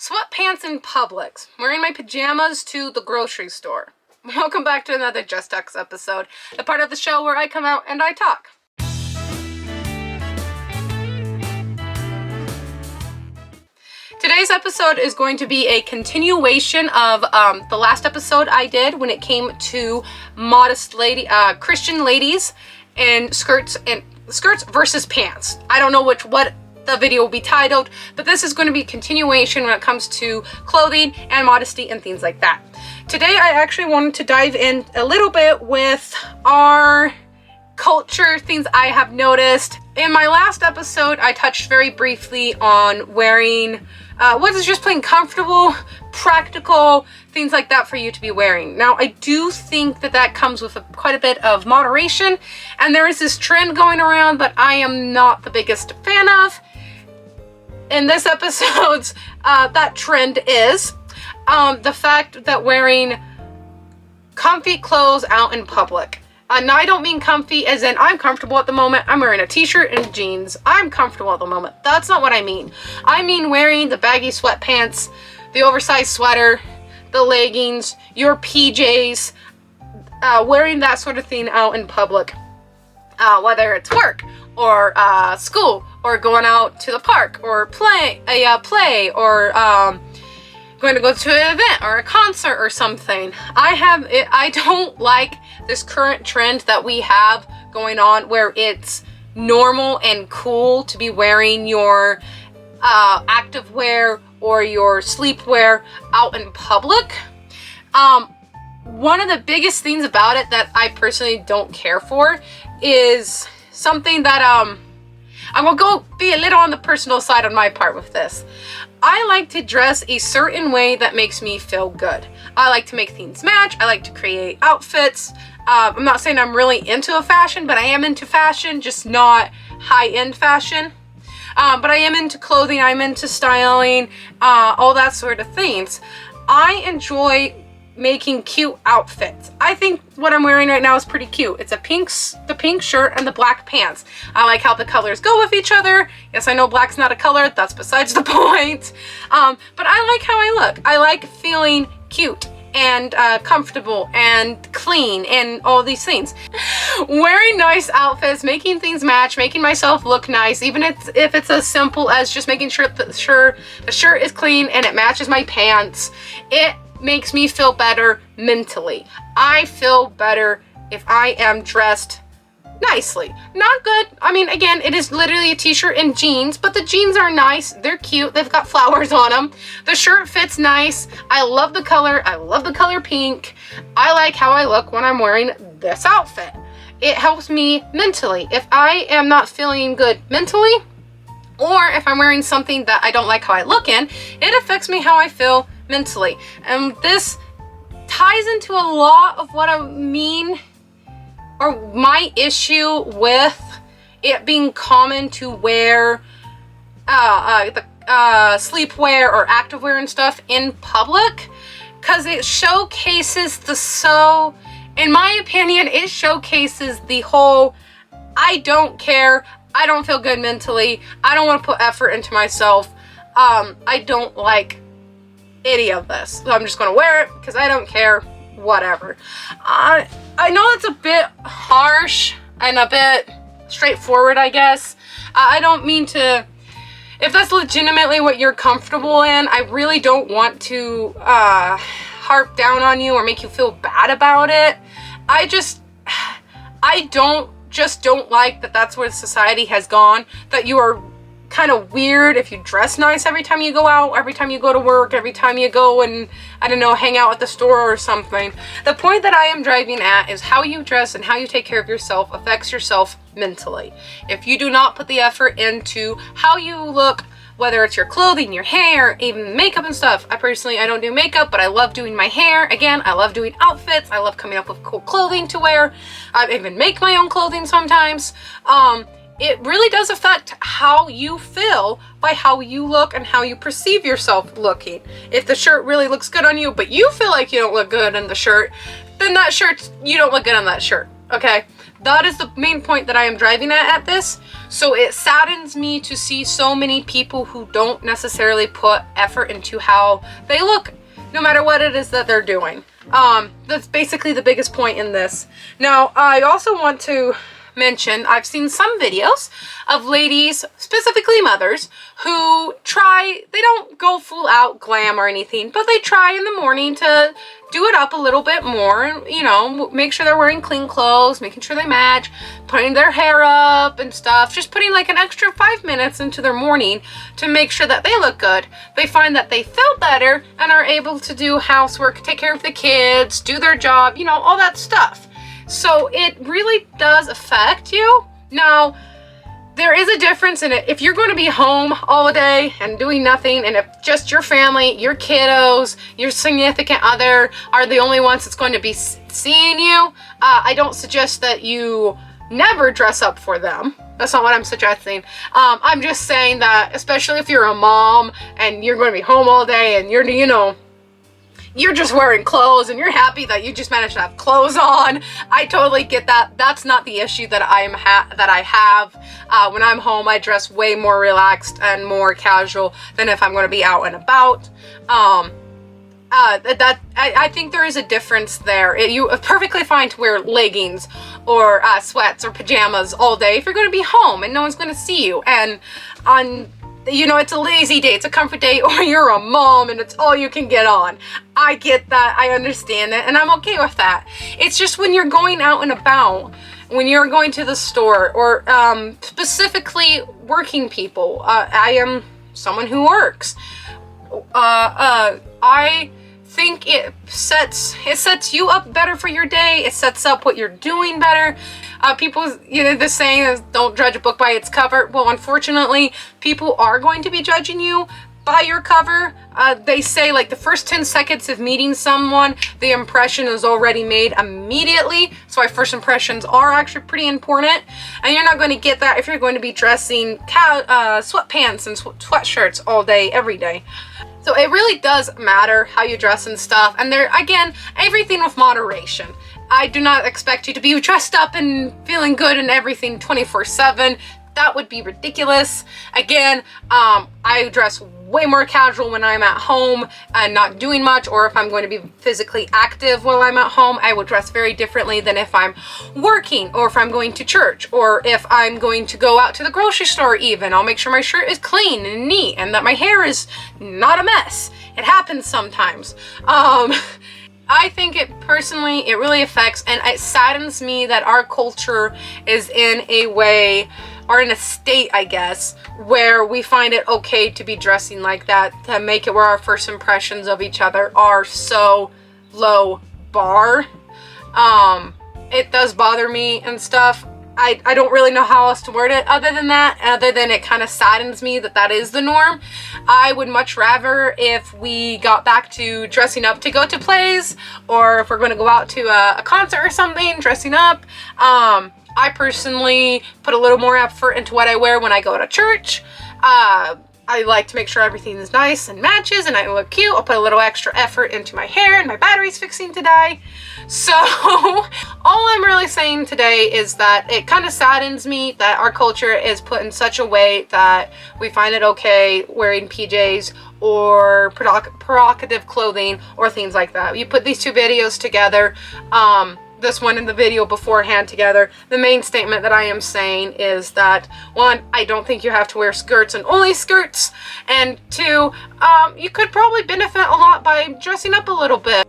Sweatpants in Publix. Wearing my pajamas to the grocery store. Welcome back to another JessTalk episode, the part of the show where I come out and I talk. Today's episode is going to be a continuation of the last episode I did when it came to modest Christian ladies and skirts versus pants. I don't know what the video will be titled, but this is going to be a continuation when it comes to clothing and modesty and things like that. Today I actually wanted to dive in a little bit with our culture, things I have noticed. In my last episode I touched very briefly on wearing what is just plain comfortable, practical, things like that for you to be wearing. Now I do think that comes with quite a bit of moderation, and there is this trend going around that I am not the biggest fan of. In this episode's that trend is the fact that wearing comfy clothes out in public. Now I don't mean comfy as in I'm comfortable at the moment, I'm wearing a t-shirt and jeans, I'm comfortable at the moment. That's not what I mean. I mean wearing the baggy sweatpants, the oversized sweater, the leggings, your PJs, wearing that sort of thing out in public. Whether it's work or school or going out to the park or play or going to go to an event or a concert or something. I don't like this current trend that we have going on where it's normal and cool to be wearing your active wear or your sleepwear out in public. One of the biggest things about it that I personally don't care for is something that I'm gonna go be a little on the personal side on my part with this. I like to dress a certain way that makes me feel good. I like to make things match. I like to create outfits. I'm not saying I'm really into a fashion, but I am into fashion, just not high-end fashion. But I am into clothing, I'm into styling, all that sort of things. I enjoy making cute outfits. I think what I'm wearing right now is pretty cute. It's the pink shirt and the black pants. I like how the colors go with each other. Yes, I know black's not a color, that's besides the point. But I like how I look. I like feeling cute and comfortable and clean and all these things. Wearing nice outfits, making things match, making myself look nice, even if it's as simple as just making sure the shirt is clean and it matches my pants. It makes me feel better mentally. I feel better if I am dressed nicely. Not good. I mean, again, it is literally a t-shirt and jeans, but the jeans are nice. They're cute. They've got flowers on them. The shirt fits nice. I love the color. I love the color pink. I like how I look when I'm wearing this outfit. It helps me mentally. If I am not feeling good mentally, or if I'm wearing something that I don't like how I look in, it affects me how I feel mentally. And this ties into a lot of what I mean, or my issue with it being common to wear the sleepwear or activewear and stuff in public, because it showcases in my opinion, it showcases the whole I don't care, I don't feel good mentally, I don't want to put effort into myself, I don't like any of this, so I'm just gonna wear it because I don't care, whatever. I know it's a bit harsh and a bit straightforward, I guess. I don't mean to, if that's legitimately what you're comfortable in, I really don't want to harp down on you or make you feel bad about it. I don't like that that's where society has gone, that you are kind of weird if you dress nice every time you go out, every time you go to work, every time you go and, I don't know, hang out at the store or something. The point that I am driving at is how you dress and how you take care of yourself affects yourself mentally. If you do not put the effort into how you look, whether it's your clothing, your hair, even makeup and stuff. I don't do makeup, but I love doing my hair. Again, I love doing outfits. I love coming up with cool clothing to wear. I even make my own clothing sometimes. It really does affect how you feel by how you look and how you perceive yourself looking. If the shirt really looks good on you, but you feel like you don't look good in the shirt, then you don't look good on that shirt, okay? That is the main point that I am driving at this. So it saddens me to see so many people who don't necessarily put effort into how they look, no matter what it is that they're doing. That's basically the biggest point in this. Now, I also want to mention, I've seen some videos of ladies, specifically mothers, who try, they don't go full out glam or anything, but they try in the morning to do it up a little bit more, you know, make sure they're wearing clean clothes, making sure they match, putting their hair up and stuff, just putting like an extra 5 minutes into their morning to make sure that they look good. They find that they feel better and are able to do housework, take care of the kids, do their job, you know, all that stuff. So it really does affect you. Now, there is a difference in it. If you're going to be home all day and doing nothing, and if just your family, your kiddos, your significant other are the only ones that's going to be seeing you, I don't suggest that you never dress up for them. That's not what I'm suggesting. I'm just saying that, especially if you're a mom and you're going to be home all day and you're, you know, you're just wearing clothes and you're happy that you just managed to have clothes on. I totally get that. That's not the issue that I have. When I'm home, I dress way more relaxed and more casual than if I'm going to be out and about. I think there is a difference there. You are perfectly fine to wear leggings or sweats or pajamas all day if you're going to be home and no one's going to see you. And you know, it's a lazy day, it's a comfort day, or you're a mom and it's all you can get on. I get that, I understand it, and I'm okay with that. It's just when you're going out and about, when you're going to the store, or specifically working people. I am someone who works. I think it sets you up better for your day. It sets up what you're doing better. People, you know, the saying is don't judge a book by its cover. Well, unfortunately, people are going to be judging you by your cover. They say like the first 10 seconds of meeting someone, the impression is already made immediately. So our first impressions are actually pretty important. And you're not going to get that if you're going to be dressing sweatpants and sweatshirts all day, every day. So it really does matter how you dress and stuff. And there, again, everything with moderation. I do not expect you to be dressed up and feeling good and everything 24/7. That would be ridiculous. Again, I dress way more casual when I'm at home and not doing much, or if I'm going to be physically active while I'm at home, I will dress very differently than if I'm working, or if I'm going to church, or if I'm going to go out to the grocery store even. I'll make sure my shirt is clean and neat and that my hair is not a mess. It happens sometimes. I think it personally, it really affects, and it saddens me that our culture is in a way, or in a state, I guess, where we find it okay to be dressing like that, to make it where our first impressions of each other are so low bar. It does bother me and stuff. I don't really know how else to word it other than that, other than it kind of saddens me that that is the norm. I would much rather if we got back to dressing up to go to plays, or if we're going to go out to a concert or something, dressing up. I personally put a little more effort into what I wear when I go to church. I like to make sure everything is nice and matches and I look cute. I'll put a little extra effort into my hair, and my battery's fixing to die. So all I'm really saying today is that it kind of saddens me that our culture is put in such a way that we find it okay wearing PJs or provocative clothing or things like that. You put these two videos together, this one and the video beforehand together, the main statement that I am saying is that, one, I don't think you have to wear skirts and only skirts, and two, you could probably benefit a lot by dressing up a little bit.